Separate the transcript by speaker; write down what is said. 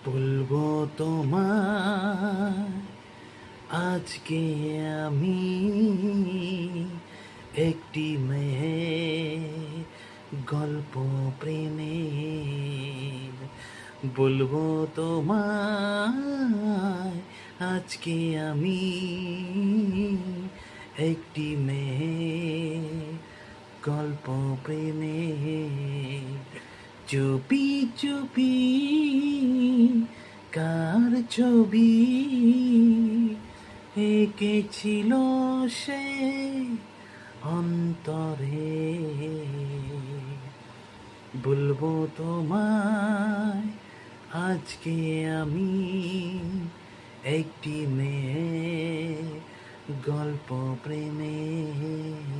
Speaker 1: বলবো তোমায় আজকে আমি একটি মেয়ের গল্প প্রেমের। বলবো তোমায় আজকে আমি একটি মেয়ের গল্প প্রেমের। চুপি চুপি কার ছবি এঁকেছিল সে অন্তরে। বলবো তোমায় আজকে আমি একটি মেয়ে গল্প প্রেমে।